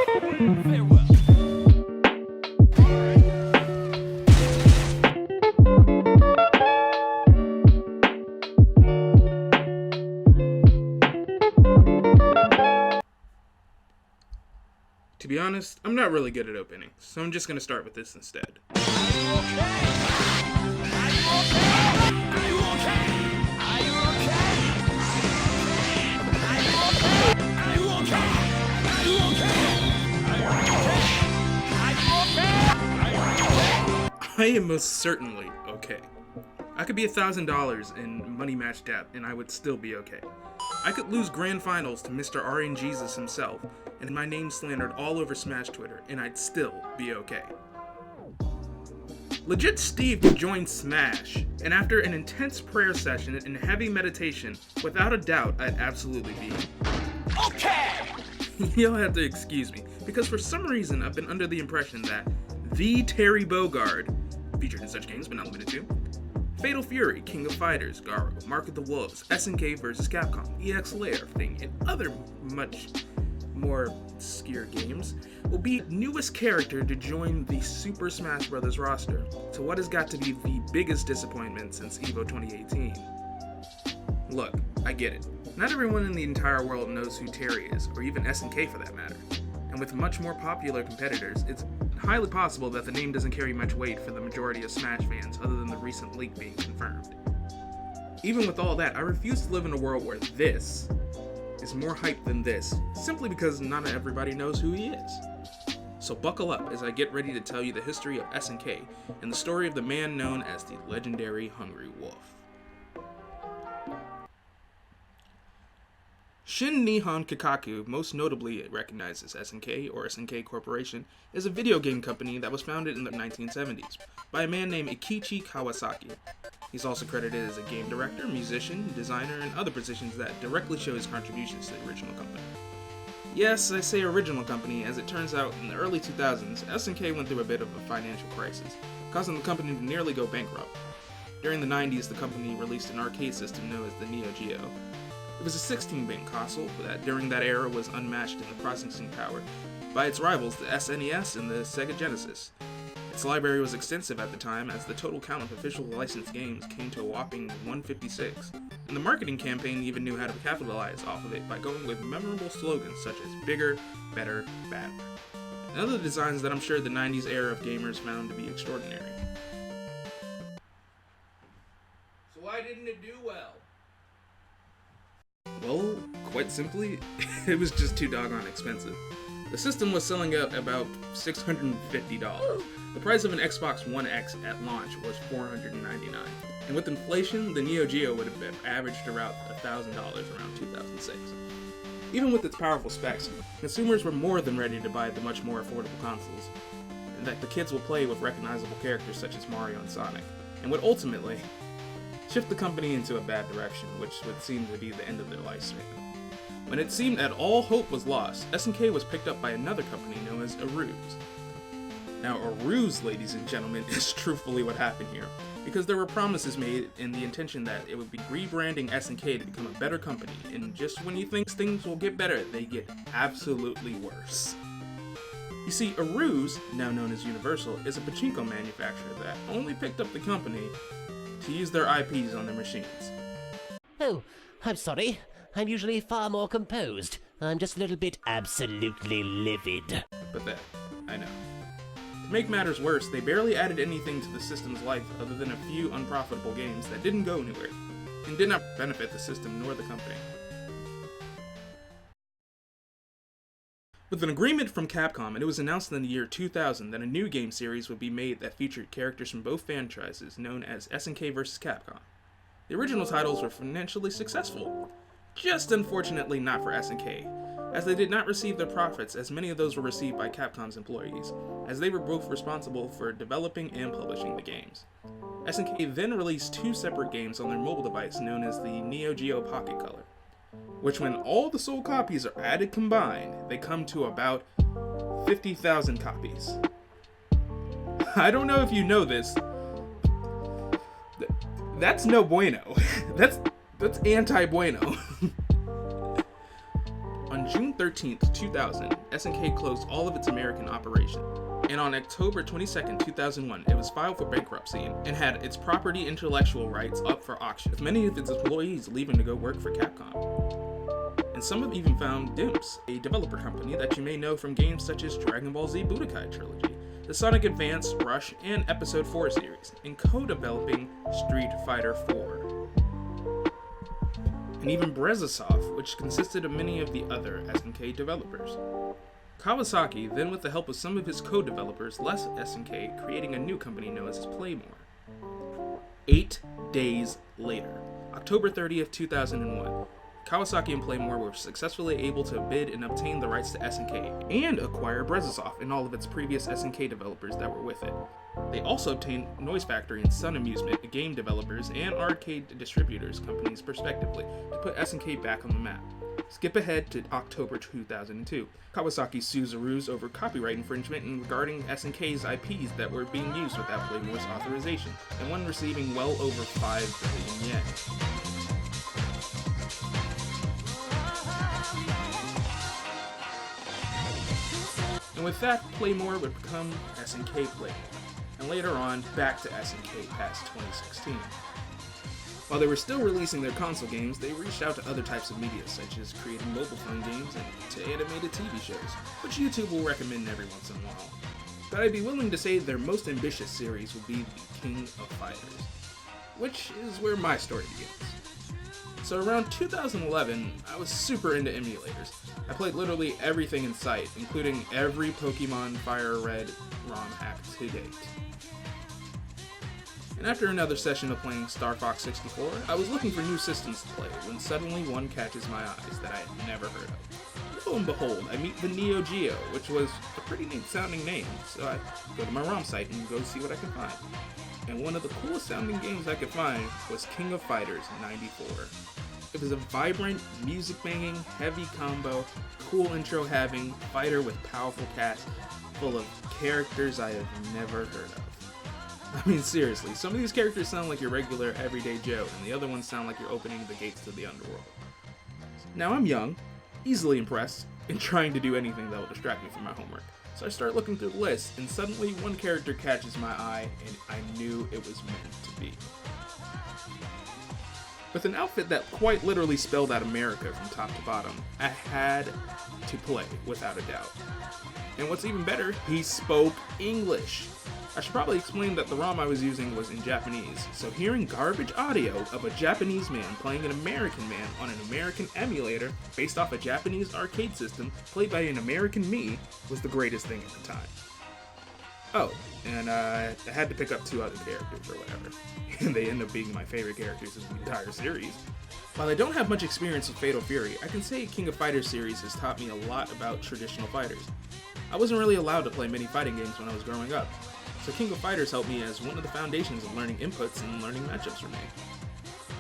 Farewell. To be honest, I'm not really good at opening, so I'm just going to start with this instead. I am most certainly okay. I could be $1,000 in Money Match debt and I would still be okay. I could lose grand finals to Mr. RNGesus himself and my name slandered all over Smash Twitter and I'd still be okay. Legit Steve could join Smash, and after an intense prayer session and heavy meditation, without a doubt, I'd absolutely be Okay! You'll have to excuse me, because for some reason I've been under the impression that the Terry Bogard, featured in such games but not limited to, Fatal Fury, King of Fighters, Garo, Mark of the Wolves, SNK vs. Capcom, EX Lair Thing, and other much more obscure games, will be newest character to join the Super Smash Bros. Roster, to what has got to be the biggest disappointment since EVO 2018. Look, I get it. Not everyone in the entire world knows who Terry is, or even SNK for that matter. And with much more popular competitors, it's highly possible that the name doesn't carry much weight for the majority of Smash fans other than the recent leak being confirmed. Even with all that, I refuse to live in a world where this is more hype than this, simply because not everybody knows who he is. So buckle up as I get ready to tell you the history of SNK and the story of the man known as the legendary Hungry Wolf. Shin Nihon Kikaku, most notably recognized as SNK or SNK Corporation, is a video game company that was founded in the 1970s by a man named Ikichi Kawasaki. He's also credited as a game director, musician, designer, and other positions that directly show his contributions to the original company. Yes, I say original company, as it turns out in the early 2000s, SNK went through a bit of a financial crisis, causing the company to nearly go bankrupt. During the 90s, the company released an arcade system known as the Neo Geo. It was a 16-bit console that during that era was unmatched in the processing power by its rivals, the SNES and the Sega Genesis. Its library was extensive at the time, as the total count of official licensed games came to a whopping 156, and the marketing campaign even knew how to capitalize off of it by going with memorable slogans such as bigger, better, badder, and other designs that I'm sure the 90s era of gamers found to be extraordinary. So why didn't it do well? Well, quite simply, it was just too doggone expensive. The system was selling at about $650. The price of an Xbox One X at launch was $499. And with inflation, the Neo Geo would have been averaged around $1,000 around 2006. Even with its powerful specs, consumers were more than ready to buy the much more affordable consoles, and that the kids will play with recognizable characters such as Mario and Sonic, and would ultimately shift the company into a bad direction, which would seem to be the end of their lifespan. When it seemed that all hope was lost, SNK was picked up by another company known as Aruse. Now, a ruse, ladies and gentlemen, is truthfully what happened here, because there were promises made in the intention that it would be rebranding SNK to become a better company, and just when you think things will get better, they get absolutely worse. You see, Aruse, now known as Universal, is a pachinko manufacturer that only picked up the company to use their IPs on their machines. Oh, I'm sorry. I'm usually far more composed. I'm just a little bit absolutely livid. But that, I know. To make matters worse, they barely added anything to the system's life other than a few unprofitable games that didn't go anywhere, and did not benefit the system nor the company. With an agreement from Capcom, it was announced in the year 2000 that a new game series would be made that featured characters from both franchises, known as SNK vs. Capcom. The original titles were financially successful, just unfortunately not for SNK, as they did not receive their profits as many of those were received by Capcom's employees, as they were both responsible for developing and publishing the games. SNK then released two separate games on their mobile device known as the Neo Geo Pocket Color, which when all the sold copies are added combined, they come to about 50,000 copies. I don't know if you know this. That's no bueno. That's anti-bueno. On June 13th, 2000, SNK closed all of its American operations. And on October 22nd, 2001, it was filed for bankruptcy and had its property intellectual rights up for auction, with many of its employees leaving to go work for Capcom. And some have even found Dimps, a developer company that you may know from games such as Dragon Ball Z Budokai Trilogy, the Sonic Advance, Rush, and Episode 4 series, and co-developing Street Fighter 4. And even Brezasoft, which consisted of many of the other SNK developers. Kawasaki, then with the help of some of his co-developers, left SNK, creating a new company known as Playmore. 8 days later, October 30th, 2001, Kawasaki and Playmore were successfully able to bid and obtain the rights to SNK, and acquire Brezasoft and all of its previous SNK developers that were with it. They also obtained Noise Factory and Sun Amusement, game developers and arcade distributors companies respectively, to put SNK back on the map. Skip ahead to October 2002. Kawasaki sues Aruse over copyright infringement and regarding SNK's IPs that were being used without Playmore's authorization, and one receiving well over 5 billion yen. And with that, Playmore would become SNK Play, and later on, back to SNK past 2016. While they were still releasing their console games, they reached out to other types of media, such as creating mobile phone games and to animated TV shows, which YouTube will recommend every once in a while. But I'd be willing to say their most ambitious series would be the King of Fighters, which is where my story begins. So around 2011, I was super into emulators. I played literally everything in sight, including every Pokemon Fire Red ROM hack to date. And after another session of playing Star Fox 64, I was looking for new systems to play when suddenly one catches my eyes that I had never heard of. Lo and behold, I meet the Neo Geo, which was a pretty neat sounding name, so I go to my ROM site and go see what I can find. And one of the coolest sounding games I could find was King of Fighters 94. It was a vibrant, music-banging, heavy combo, cool intro having, fighter with powerful cast, full of characters I have never heard of. I mean, seriously, some of these characters sound like your regular everyday Joe, and the other ones sound like you're opening the gates to the underworld. Now, I'm young, easily impressed, and trying to do anything that will distract me from my homework. So I start looking through the list, and suddenly one character catches my eye, and I knew it was meant to be. With an outfit that quite literally spelled out America from top to bottom, I had to play, without a doubt. And what's even better, he spoke English. I should probably explain that the ROM I was using was in Japanese, so hearing garbage audio of a Japanese man playing an American man on an American emulator based off a Japanese arcade system played by an American me was the greatest thing at the time. Oh, and I had to pick up 2 other characters or whatever, and they end up being my favorite characters in the entire series. While I don't have much experience with Fatal Fury, I can say King of Fighters series has taught me a lot about traditional fighters. I wasn't really allowed to play many fighting games when I was growing up, so King of Fighters helped me as one of the foundations of learning inputs and learning matchups for me.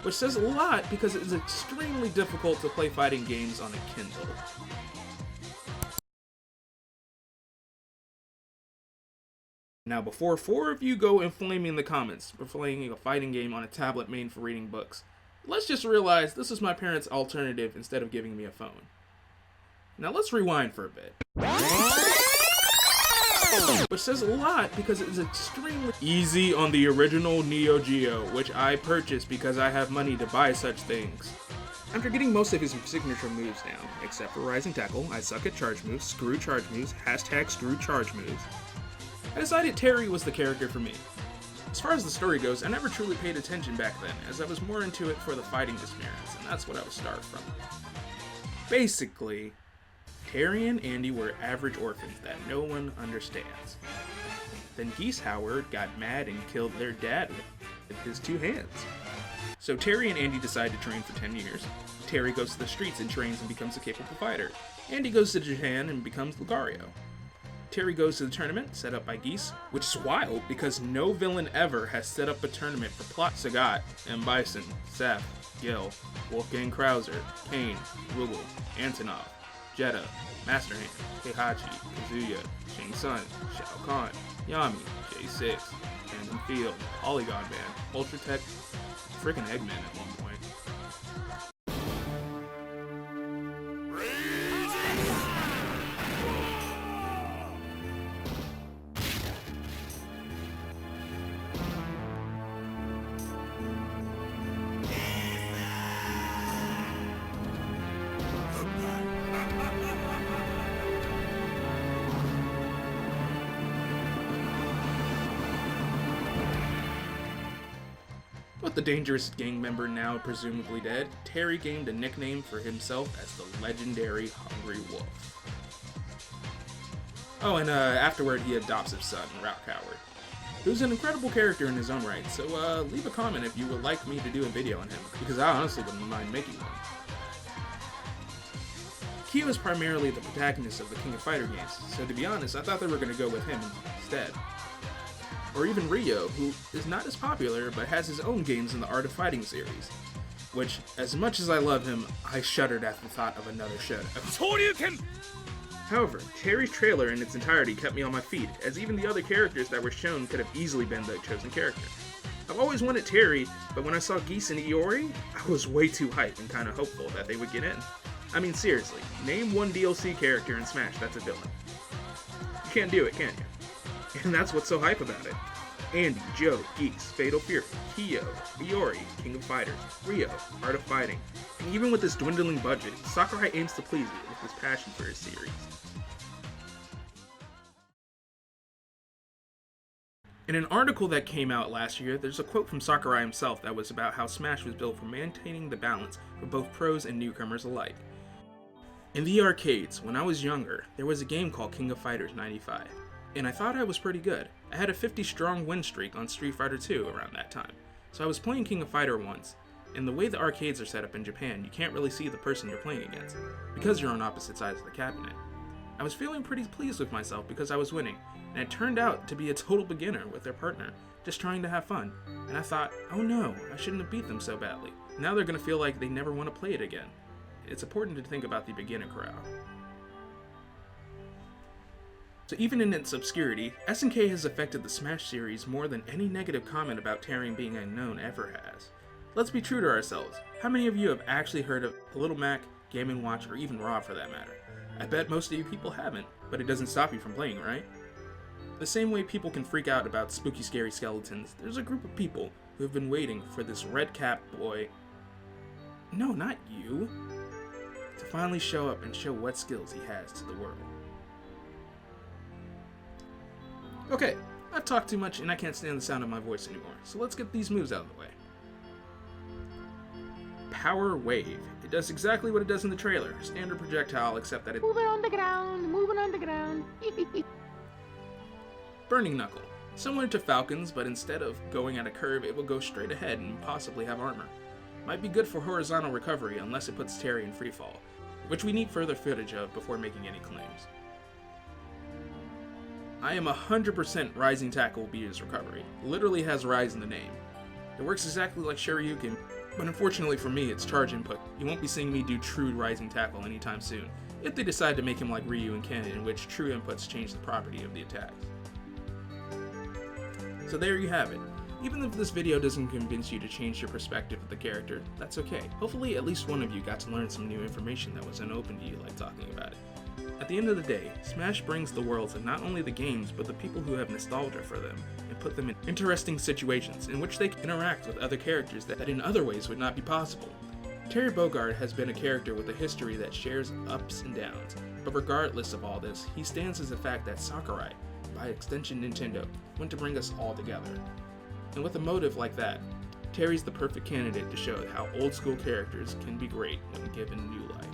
Which says a lot because it is extremely difficult to play fighting games on a Kindle. Now, before 4 of you go inflaming in the comments for playing a fighting game on a tablet made for reading books, let's just realize this is my parents' alternative instead of giving me a phone. Now let's rewind for a bit. Which says a lot because it is extremely easy on the original Neo Geo, which I purchased because I have money to buy such things. After getting most of his signature moves down, except for Rising Tackle, I suck at charge moves, screw charge moves, hashtag screw charge moves, I decided Terry was the character for me. As far as the story goes, I never truly paid attention back then, as I was more into it for the fighting experience, and that's what I was starved from. Basically, Terry and Andy were average orphans that no one understands. Then Geese Howard got mad and killed their dad with his 2 hands. So Terry and Andy decide to train for 10 years. Terry goes to the streets and trains and becomes a capable fighter. Andy goes to Japan and becomes Lucario. Terry goes to the tournament set up by Geese, which is wild because no villain ever has set up a tournament for Plot, Sagat, M. Bison, Seth, Gil, Wolfgang Krauser, Kane, Rugal, Antonov, Jeddah, Master Hand, Heihachi, Kazuya, Shang Tsung, Shao Kahn, Yami, J6, Phantom Field, Polygon Man, Ultra Tech, frickin' Eggman at one point. the dangerous gang member now presumably dead, Terry gained a nickname for himself as the legendary Hungry Wolf. Oh, and afterward he adopts his son, Route Coward, who's an incredible character in his own right, so leave a comment if you would like me to do a video on him, because I honestly wouldn't mind making one. Kyo is primarily the protagonist of the King of Fighter games, so to be honest, I thought they were going to go with him instead. Or even Ryo, who is not as popular, but has his own games in the Art of Fighting series, which, as much as I love him, I shuddered at the thought of another show. Shoryuken! However, Terry's trailer in its entirety kept me on my feet, as even the other characters that were shown could have easily been the chosen character. I've always wanted Terry, but when I saw Geese and Iori, I was way too hyped and kinda hopeful that they would get in. I mean seriously, name one DLC character in Smash that's a villain. You can't do it, can you? And that's what's so hype about it. Andy, Joe, Geese, Fatal Fury, Kyo, Iori, King of Fighters, Ryo, Art of Fighting, and even with this dwindling budget, Sakurai aims to please you with his passion for his series. In an article that came out last year, there's a quote from Sakurai himself that was about how Smash was built for maintaining the balance for both pros and newcomers alike. In the arcades, when I was younger, there was a game called King of Fighters 95, and I thought I was pretty good. I had a 50-strong win streak on Street Fighter 2 around that time, so I was playing King of Fighter once, and the way the arcades are set up in Japan, you can't really see the person you're playing against, because you're on opposite sides of the cabinet. I was feeling pretty pleased with myself because I was winning, and it turned out to be a total beginner with their partner, just trying to have fun, and I thought, oh no, I shouldn't have beat them so badly. Now they're going to feel like they never want to play it again. It's important to think about the beginner crowd. So even in its obscurity, SNK has affected the Smash series more than any negative comment about Terry being unknown ever has. Let's be true to ourselves. How many of you have actually heard of Little Mac, Game & Watch, or even Rob for that matter? I bet most of you people haven't, but it doesn't stop you from playing, right? The same way people can freak out about spooky scary skeletons, there's a group of people who have been waiting for this red-capped boy, no, not you, to finally show up and show what skills he has to the world. Okay, I've talked too much and I can't stand the sound of my voice anymore, so let's get these moves out of the way. Power Wave. It does exactly what it does in the trailer. Standard projectile, except that it... Moving on the ground, moving on the ground. Burning Knuckle. Similar to Falcon's, but instead of going at a curve, it will go straight ahead and possibly have armor. Might be good for horizontal recovery unless it puts Terry in freefall, which we need further footage of before making any claims. I am 100% Rising Tackle will be his recovery. It literally has Rise in the name. It works exactly like Shoryuken, but unfortunately for me, it's charge input. You won't be seeing me do true Rising Tackle anytime soon, if they decide to make him like Ryu and Ken, in which true inputs change the property of the attacks. So there you have it. Even if this video doesn't convince you to change your perspective of the character, that's okay. Hopefully at least one of you got to learn some new information that wasn't open to you like talking about it. At the end of the day, Smash brings the world to not only the games, but the people who have nostalgia for them, and put them in interesting situations in which they can interact with other characters that in other ways would not be possible. Terry Bogard has been a character with a history that shares ups and downs, but regardless of all this, he stands as the fact that Sakurai, by extension Nintendo, went to bring us all together. And with a motive like that, Terry's the perfect candidate to show how old school characters can be great when given new life.